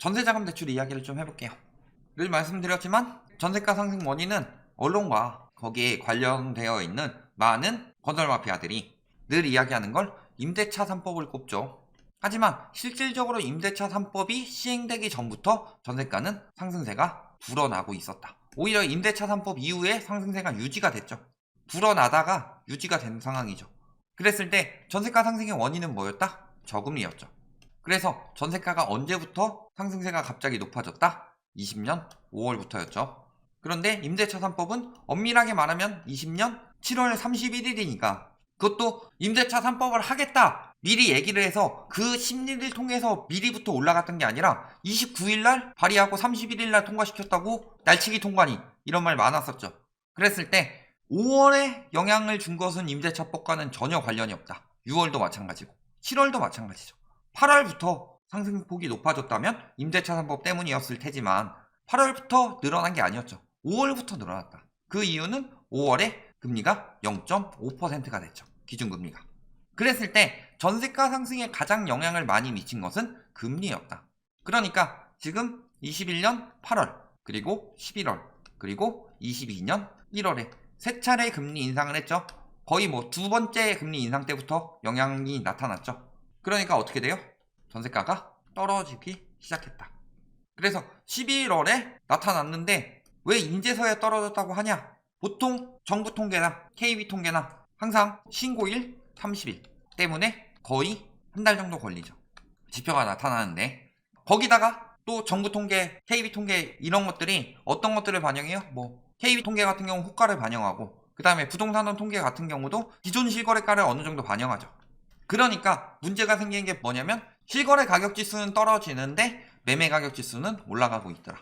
전세자금 대출 이야기를 좀 해볼게요. 늘 말씀드렸지만 전세가 상승 원인은 언론과 거기에 관련되어 있는 많은 건설 마피아들이 늘 이야기하는 걸 임대차 3법을 꼽죠. 하지만 실질적으로 임대차 3법이 시행되기 전부터 전세가는 상승세가 불어나고 있었다. 오히려 임대차 3법 이후에 상승세가 유지가 됐죠. 불어나다가 유지가 된 상황이죠. 그랬을 때 전세가 상승의 원인은 뭐였다? 저금리였죠. 그래서 전세가가 언제부터 상승세가 갑자기 높아졌다? 20년 5월부터였죠. 그런데 임대차 3법은 엄밀하게 말하면 20년 7월 31일이니까 그것도 임대차 3법을 하겠다 미리 얘기를 해서 그 심리를 통해서 미리부터 올라갔던 게 아니라 29일날 발의하고 31일날 통과시켰다고 날치기 통과니 이런 말 많았었죠. 그랬을 때 5월에 영향을 준 것은 임대차법과는 전혀 관련이 없다. 6월도 마찬가지고 7월도 마찬가지죠. 8월부터 상승폭이 높아졌다면 임대차 3법 때문이었을 테지만 8월부터 늘어난 게 아니었죠. 5월부터 늘어났다. 그 이유는 5월에 금리가 0.5%가 됐죠. 기준금리가. 그랬을 때 전세가 상승에 가장 영향을 많이 미친 것은 금리였다. 그러니까 지금 21년 8월 그리고 11월 그리고 22년 1월에 세 차례 금리 인상을 했죠. 거의 뭐 두 번째 금리 인상 때부터 영향이 나타났죠. 그러니까 어떻게 돼요? 전세가가 떨어지기 시작했다. 그래서 11월에 나타났는데 왜 인제서야 떨어졌다고 하냐? 보통 정부 통계나 KB 통계나 항상 신고일 30일 때문에 거의 한 달 정도 걸리죠. 지표가 나타나는데 거기다가 또 정부 통계, KB 통계 이런 것들이 어떤 것들을 반영해요? 뭐 KB 통계 같은 경우 호가를 반영하고 그 다음에 부동산원 통계 같은 경우도 기존 실거래가를 어느 정도 반영하죠. 그러니까 문제가 생기는 게 뭐냐면 실거래 가격 지수는 떨어지는데 매매 가격 지수는 올라가고 있더라.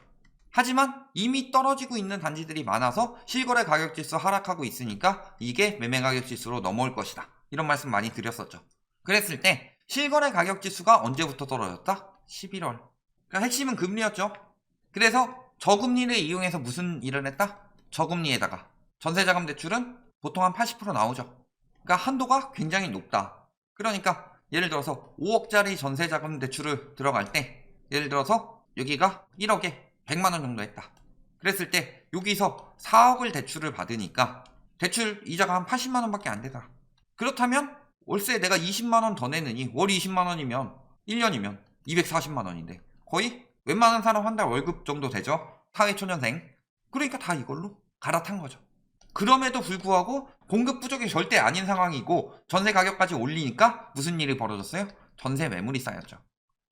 하지만 이미 떨어지고 있는 단지들이 많아서 실거래 가격 지수 하락하고 있으니까 이게 매매 가격 지수로 넘어올 것이다. 이런 말씀 많이 드렸었죠. 그랬을 때 실거래 가격 지수가 언제부터 떨어졌다? 11월. 그러니까 핵심은 금리였죠. 그래서 저금리를 이용해서 무슨 일을 했다? 저금리에다가 전세자금 대출은 보통 한 80% 나오죠. 그러니까 한도가 굉장히 높다. 그러니까 예를 들어서 5억짜리 전세자금 대출을 들어갈 때 예를 들어서 여기가 1억에 100만원 정도 했다. 그랬을 때 여기서 4억을 대출을 받으니까 대출 이자가 한 80만원밖에 안 되더라. 그렇다면 월세 내가 20만원 더 내느니 월 20만원이면 1년이면 240만원인데 거의 웬만한 사람 한 달 월급 정도 되죠. 사회초년생. 그러니까 다 이걸로 갈아탄 거죠. 그럼에도 불구하고 공급 부족이 절대 아닌 상황이고 전세 가격까지 올리니까 무슨 일이 벌어졌어요? 전세 매물이 쌓였죠.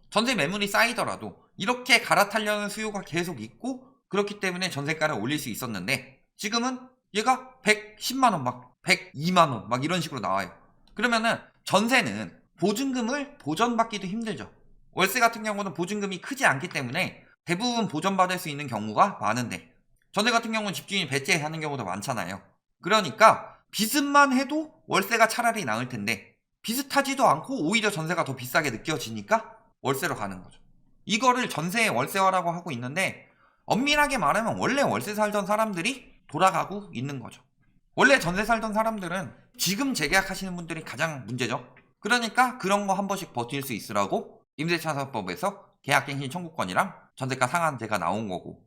전세 매물이 쌓이더라도 이렇게 갈아타려는 수요가 계속 있고 그렇기 때문에 전세가를 올릴 수 있었는데 지금은 얘가 110만원 막 102만원 막 이런 식으로 나와요. 그러면은 전세는 보증금을 보전받기도 힘들죠. 월세 같은 경우는 보증금이 크지 않기 때문에 대부분 보전받을 수 있는 경우가 많은데 전세 같은 경우는 집주인이 배째에 사는 경우도 많잖아요. 그러니까 비슷만 해도 월세가 차라리 나을 텐데 비슷하지도 않고 오히려 전세가 더 비싸게 느껴지니까 월세로 가는 거죠. 이거를 전세의 월세화라고 하고 있는데 엄밀하게 말하면 원래 월세 살던 사람들이 돌아가고 있는 거죠. 원래 전세 살던 사람들은 지금 재계약하시는 분들이 가장 문제죠. 그러니까 그런 거 한 번씩 버틸 수 있으라고 임대차사법에서 계약갱신 청구권이랑 전세가 상한제가 나온 거고.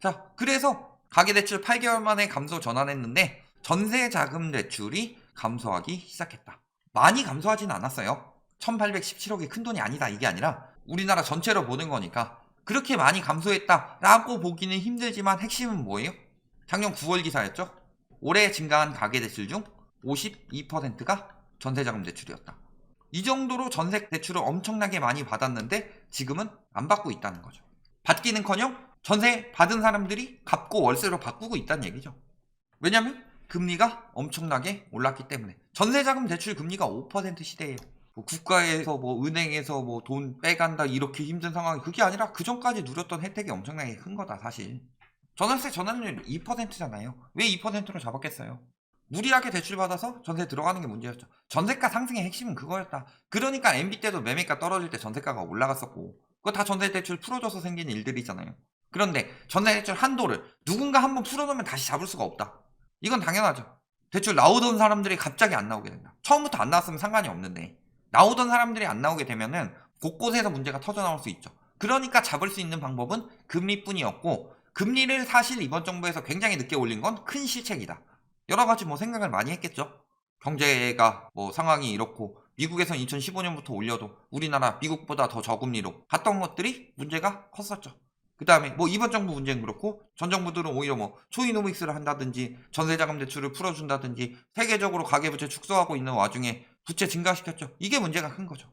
자, 그래서 가계대출 8개월 만에 감소 전환했는데 전세자금 대출이 감소하기 시작했다. 많이 감소하진 않았어요. 1817억이 큰돈이 아니다 이게 아니라 우리나라 전체로 보는 거니까 그렇게 많이 감소했다라고 보기는 힘들지만 핵심은 뭐예요? 작년 9월 기사였죠. 올해 증가한 가계대출 중 52%가 전세자금 대출이었다. 이 정도로 전세 대출을 엄청나게 많이 받았는데 지금은 안 받고 있다는 거죠. 받기는커녕 전세 받은 사람들이 갚고 월세로 바꾸고 있다는 얘기죠. 왜냐면 금리가 엄청나게 올랐기 때문에. 전세자금 대출 금리가 5% 시대예요. 뭐 국가에서 뭐 은행에서 뭐 돈 빼간다 이렇게 힘든 상황이 그게 아니라 그 전까지 누렸던 혜택이 엄청나게 큰 거다 사실. 전월세 전환율 2%잖아요. 왜 2%로 잡았겠어요? 무리하게 대출받아서 전세 들어가는 게 문제였죠. 전세가 상승의 핵심은 그거였다. 그러니까 MB 때도 매매가 떨어질 때 전세가가 올라갔었고 그거 다 전세 대출 풀어줘서 생긴 일들이잖아요. 그런데 전세 대출 한도를 누군가 한번 풀어놓으면 다시 잡을 수가 없다. 이건 당연하죠. 대출 나오던 사람들이 갑자기 안 나오게 된다. 처음부터 안 나왔으면 상관이 없는데 나오던 사람들이 안 나오게 되면은 곳곳에서 문제가 터져 나올 수 있죠. 그러니까 잡을 수 있는 방법은 금리뿐이었고, 금리를 사실 이번 정부에서 굉장히 늦게 올린 건 큰 실책이다. 여러 가지 뭐 생각을 많이 했겠죠. 경제가 뭐 상황이 이렇고 미국에선 2015년부터 올려도 우리나라 미국보다 더 저금리로 갔던 것들이 문제가 컸었죠. 그 다음에 뭐 이번 정부 문제는 그렇고 전 정부들은 오히려 뭐 초이노믹스를 한다든지 전세자금 대출을 풀어준다든지 세계적으로 가계부채 축소하고 있는 와중에 부채 증가시켰죠. 이게 문제가 큰 거죠.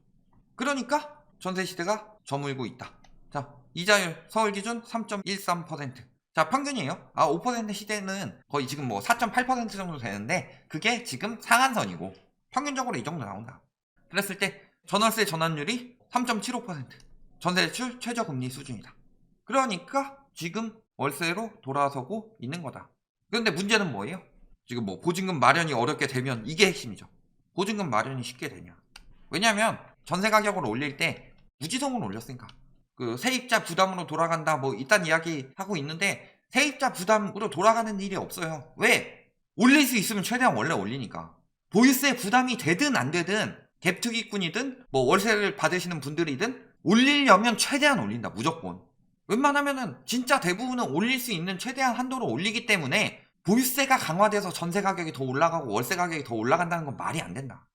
그러니까 전세 시대가 저물고 있다. 자, 이자율 서울 기준 3.13%. 자, 평균이에요. 5% 시대는 거의 지금 뭐 4.8% 정도 되는데 그게 지금 상한선이고 평균적으로 이 정도 나온다. 그랬을 때 전월세 전환율이 3.75%. 전세대출 최저금리 수준이다. 그러니까 지금 월세로 돌아서고 있는 거다. 그런데 문제는 뭐예요? 지금 뭐 보증금 마련이 어렵게 되면 이게 핵심이죠. 보증금 마련이 쉽게 되냐. 왜냐면 전세 가격을 올릴 때 무지성으로 올렸으니까. 그 세입자 부담으로 돌아간다 뭐 이딴 이야기 하고 있는데 세입자 부담으로 돌아가는 일이 없어요. 왜? 올릴 수 있으면 최대한 원래 올리니까. 보유세 부담이 되든 안 되든 갭투기꾼이든 뭐 월세를 받으시는 분들이든 올리려면 최대한 올린다. 무조건. 웬만하면은 진짜 대부분은 올릴 수 있는 최대한 한도로 올리기 때문에 보유세가 강화돼서 전세 가격이 더 올라가고 월세 가격이 더 올라간다는 건 말이 안 된다.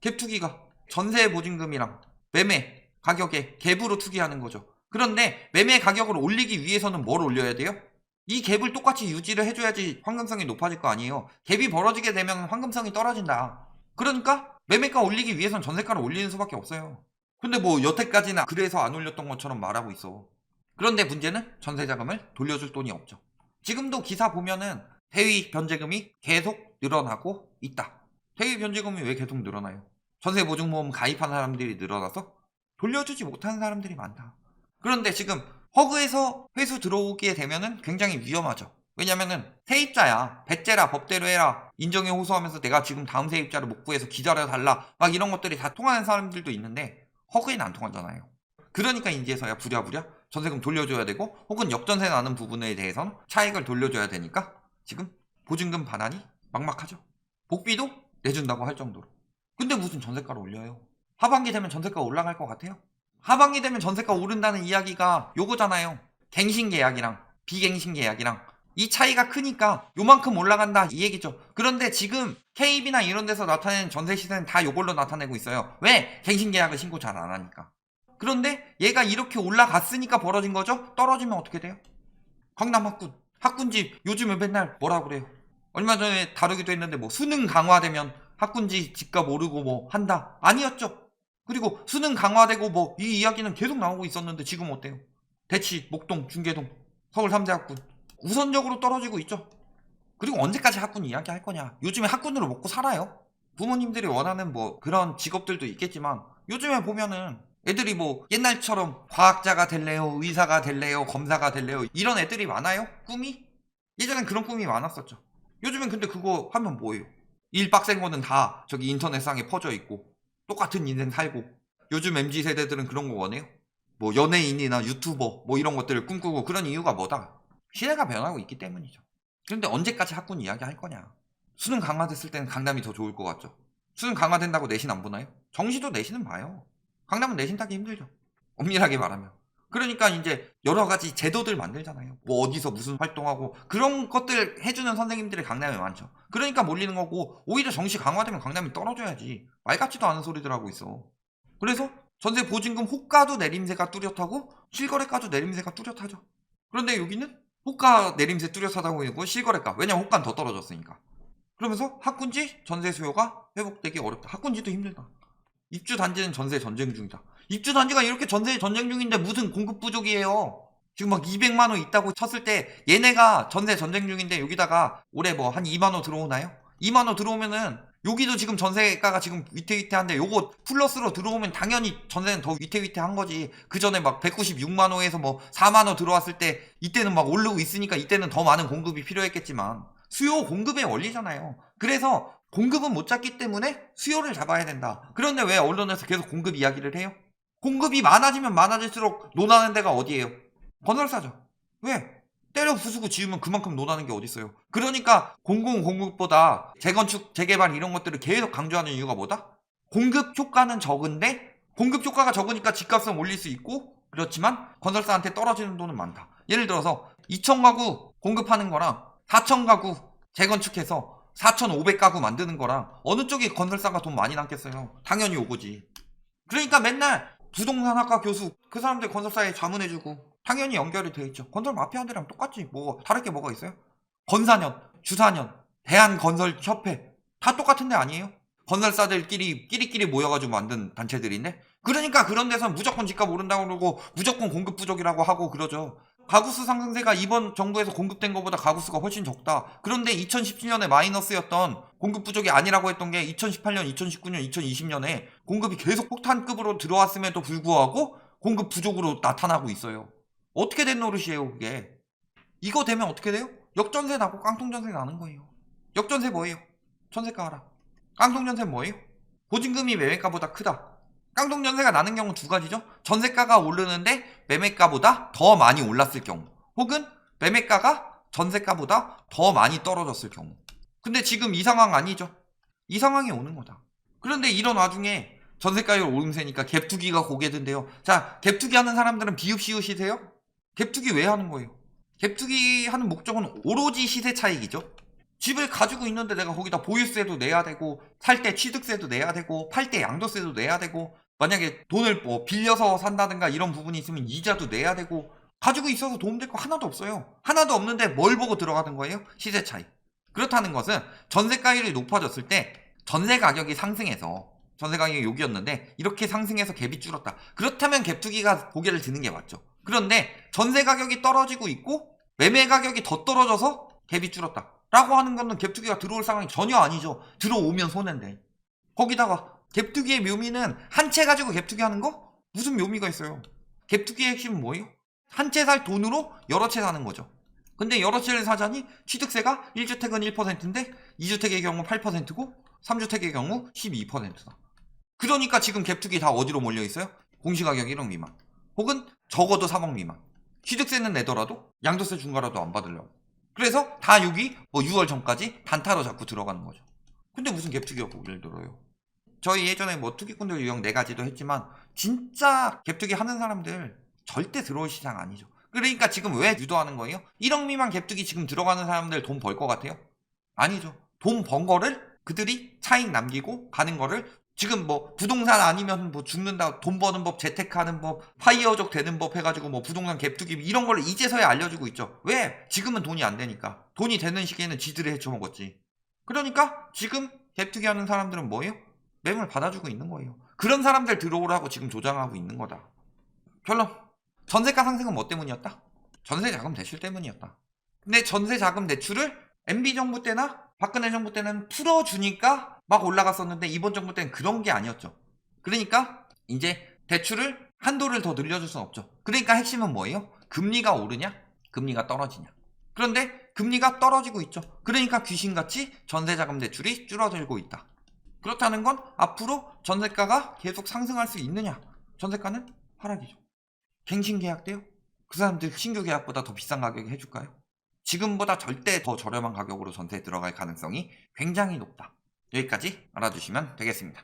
갭투기가 전세 보증금이랑 매매 가격에 갭으로 투기하는 거죠. 그런데 매매 가격을 올리기 위해서는 뭘 올려야 돼요? 이 갭을 똑같이 유지를 해줘야지 황금성이 높아질 거 아니에요. 갭이 벌어지게 되면 황금성이 떨어진다. 그러니까 매매가 올리기 위해선 전세가를 올리는 수밖에 없어요. 근데 뭐 여태까지는 그래서 안 올렸던 것처럼 말하고 있어. 그런데 문제는 전세자금을 돌려줄 돈이 없죠. 지금도 기사 보면은 대위 변제금이 계속 늘어나고 있다. 대위 변제금이 왜 계속 늘어나요? 전세보증보험 가입한 사람들이 늘어나서 돌려주지 못하는 사람들이 많다. 그런데 지금 허그에서 회수 들어오게 되면은 굉장히 위험하죠. 왜냐면은 세입자야. 배째라 법대로 해라. 인정에 호소하면서 내가 지금 다음 세입자를 못 구해서 기다려달라. 막 이런 것들이 다 통하는 사람들도 있는데 허그에는 안 통하잖아요. 그러니까 이제서야 부랴부랴 전세금 돌려줘야 되고 혹은 역전세 나는 부분에 대해서는 차익을 돌려줘야 되니까 지금 보증금 반환이 막막하죠. 복비도 내준다고 할 정도로. 근데 무슨 전세가를 올려요? 하반기 되면 전세가 올라갈 것 같아요? 하반기 되면 전세가 오른다는 이야기가 요거잖아요. 갱신 계약이랑 비갱신 계약이랑 이 차이가 크니까 요만큼 올라간다 이 얘기죠. 그런데 지금 KB나 이런 데서 나타내는 전세 시세는 다 요걸로 나타내고 있어요. 왜? 갱신 계약을 신고 잘 안 하니까. 그런데 얘가 이렇게 올라갔으니까 벌어진 거죠? 떨어지면 어떻게 돼요? 강남 학군지 요즘에 맨날 뭐라 그래요? 얼마 전에 다루기도 했는데 뭐 수능 강화되면 학군지 집값 오르고 뭐 한다. 아니었죠. 그리고 수능 강화되고 뭐 이 이야기는 계속 나오고 있었는데 지금 어때요? 대치, 목동, 중계동, 서울 3대 학군 우선적으로 떨어지고 있죠. 그리고 언제까지 학군 이야기 할 거냐? 요즘에 학군으로 먹고 살아요. 부모님들이 원하는 뭐 그런 직업들도 있겠지만 요즘에 보면은 애들이 뭐 옛날처럼 과학자가 될래요, 의사가 될래요, 검사가 될래요 이런 애들이 많아요? 꿈이? 예전엔 그런 꿈이 많았었죠. 요즘엔 근데 그거 하면 뭐예요? 일 빡센 거는 다 저기 인터넷상에 퍼져 있고 똑같은 인생 살고 요즘 MZ세대들은 그런 거 원해요? 뭐 연예인이나 유튜버 뭐 이런 것들을 꿈꾸고 그런 이유가 뭐다? 시대가 변하고 있기 때문이죠. 그런데 언제까지 학군 이야기 할 거냐? 수능 강화됐을 때는 강남이 더 좋을 것 같죠? 수능 강화된다고 내신 안 보나요? 정시도 내신은 봐요. 강남은 내신 따기 힘들죠. 엄밀하게 말하면. 그러니까 이제 여러 가지 제도들 만들잖아요. 뭐 어디서 무슨 활동하고 그런 것들 해주는 선생님들이 강남에 많죠. 그러니까 몰리는 거고 오히려 정시 강화되면 강남이 떨어져야지. 말 같지도 않은 소리들 하고 있어. 그래서 전세 보증금 호가도 내림세가 뚜렷하고 실거래가도 내림세가 뚜렷하죠. 그런데 여기는 호가 내림세 뚜렷하다고 하고 실거래가. 왜냐면 호가는 더 떨어졌으니까. 그러면서 학군지 전세 수요가 회복되기 어렵다. 학군지도 힘들다. 입주 단지는 전세 전쟁 중이다. 입주 단지가 이렇게 전세 전쟁 중인데 무슨 공급 부족이에요. 지금 막 200만 원 있다고 쳤을 때 얘네가 전세 전쟁 중인데 여기다가 올해 뭐 한 2만 원 들어오나요? 2만 원 들어오면은 여기도 지금 전세가가 지금 위태위태한데 요거 플러스로 들어오면 당연히 전세는 더 위태위태한 거지. 그 전에 막 196만 원에서 뭐 4만 원 들어왔을 때 이때는 막 오르고 있으니까 이때는 더 많은 공급이 필요했겠지만 수요 공급의 원리잖아요. 그래서 공급은 못 잡기 때문에 수요를 잡아야 된다. 그런데 왜 언론에서 계속 공급 이야기를 해요? 공급이 많아지면 많아질수록 논하는 데가 어디예요? 건설사죠. 왜? 때려 부수고 지으면 그만큼 논하는 게 어딨어요. 그러니까 공공공급보다 재건축, 재개발 이런 것들을 계속 강조하는 이유가 뭐다? 공급 효과는 적은데 공급 효과가 적으니까 집값은 올릴 수 있고 그렇지만 건설사한테 떨어지는 돈은 많다. 예를 들어서 2,000가구 공급하는 거랑 4,000가구 재건축해서 4,500가구 만드는 거랑 어느 쪽이 건설사가 돈 많이 남겠어요? 당연히 요거지. 그러니까 맨날 부동산학과 교수 그 사람들 건설사에 자문해주고 당연히 연결이 돼 있죠. 건설 마피아들이랑 똑같지. 뭐 다를 게 뭐가 있어요? 건사년, 주사년, 대한건설협회 다 똑같은 데 아니에요? 건설사들끼리 끼리끼리 모여가지고 만든 단체들인데 그러니까 그런 데선 무조건 집값 오른다고 그러고 무조건 공급 부족이라고 하고 그러죠. 가구수 상승세가 이번 정부에서 공급된 것보다 가구수가 훨씬 적다. 그런데 2017년에 마이너스였던 공급 부족이 아니라고 했던 게 2018년, 2019년, 2020년에 공급이 계속 폭탄급으로 들어왔음에도 불구하고 공급 부족으로 나타나고 있어요. 어떻게 된 노릇이에요 그게. 이거 되면 어떻게 돼요? 역전세 나고 깡통전세 나는 거예요. 역전세 뭐예요? 전세가 하락. 깡통전세 뭐예요? 보증금이 매매가보다 크다. 깡통전세가 나는 경우 두 가지죠. 전세가가 오르는데 매매가보다 더 많이 올랐을 경우, 혹은 매매가가 전세가보다 더 많이 떨어졌을 경우. 근데 지금 이 상황 아니죠. 이 상황이 오는 거다. 그런데 이런 와중에 전세가율 오름세니까 갭투기가 고개 든대요. 자, 갭투기 하는 사람들은 비읍시웃이세요? 갭투기 왜 하는 거예요? 갭투기 하는 목적은 오로지 시세 차익이죠. 집을 가지고 있는데 내가 거기다 보유세도 내야 되고, 살 때 취득세도 내야 되고, 팔 때 양도세도 내야 되고, 만약에 돈을 뭐 빌려서 산다든가 이런 부분이 있으면 이자도 내야 되고, 가지고 있어서 도움될 거 하나도 없어요. 하나도 없는데 뭘 보고 들어가는 거예요? 시세 차익. 그렇다는 것은 전세가율이 높아졌을 때 전세 가격이 상승해서, 전세 가격이 여기였는데 이렇게 상승해서 갭이 줄었다. 그렇다면 갭투기가 고개를 드는 게 맞죠. 그런데 전세 가격이 떨어지고 있고 매매 가격이 더 떨어져서 갭이 줄었다 라고 하는 거는 갭투기가 들어올 상황이 전혀 아니죠. 들어오면 손해인데. 거기다가 갭투기의 묘미는 한 채 가지고 갭투기 하는 거? 무슨 묘미가 있어요? 갭투기의 핵심은 뭐예요? 한 채 살 돈으로 여러 채 사는 거죠. 근데 여러 채를 사자니 취득세가 1주택은 1%인데 2주택의 경우 8%고 3주택의 경우 12%다. 그러니까 지금 갭투기 다 어디로 몰려 있어요? 공시가격 1억 미만, 혹은 적어도 3억 미만. 취득세는 내더라도 양도세 중과라도 안 받으려고. 그래서 다 여기 뭐 6월 전까지 단타로 자꾸 들어가는 거죠. 근데 무슨 갭투기가 고개를 들어요? 저희 예전에 뭐 투기꾼들 유형 4가지도 했지만 진짜 갭투기 하는 사람들 절대 들어올 시장 아니죠. 그러니까 지금 왜 유도하는 거예요? 1억 미만 갭투기 지금 들어가는 사람들 돈 벌 것 같아요? 아니죠. 돈 번 거를 그들이 차익 남기고 가는 거를 지금 뭐 부동산 아니면 뭐 죽는다, 돈 버는 법, 재테크하는 법, 파이어족 되는 법 해가지고 뭐 부동산 갭투기 이런 걸 이제서야 알려주고 있죠. 왜? 지금은 돈이 안 되니까. 돈이 되는 시기에는 지들이 헤쳐먹었지. 그러니까 지금 갭투기 하는 사람들은 뭐예요? 매물 받아주고 있는 거예요. 그런 사람들 들어오라고 지금 조장하고 있는 거다. 결론. 전세가 상승은 뭐 때문이었다? 전세자금 대출 때문이었다. 근데 전세자금 대출을 MB정부 때나 박근혜 정부 때는 풀어주니까 막 올라갔었는데 이번 정부 때는 그런 게 아니었죠. 그러니까 이제 대출을 한도를 더 늘려줄 수는 없죠. 그러니까 핵심은 뭐예요? 금리가 오르냐? 금리가 떨어지냐? 그런데 금리가 떨어지고 있죠. 그러니까 귀신같이 전세자금 대출이 줄어들고 있다. 그렇다는 건 앞으로 전세가가 계속 상승할 수 있느냐? 전세가는 하락이죠. 갱신 계약 때요? 그 사람들 신규 계약보다 더 비싼 가격에 해줄까요? 지금보다 절대 더 저렴한 가격으로 전세에 들어갈 가능성이 굉장히 높다. 여기까지 알아주시면 되겠습니다.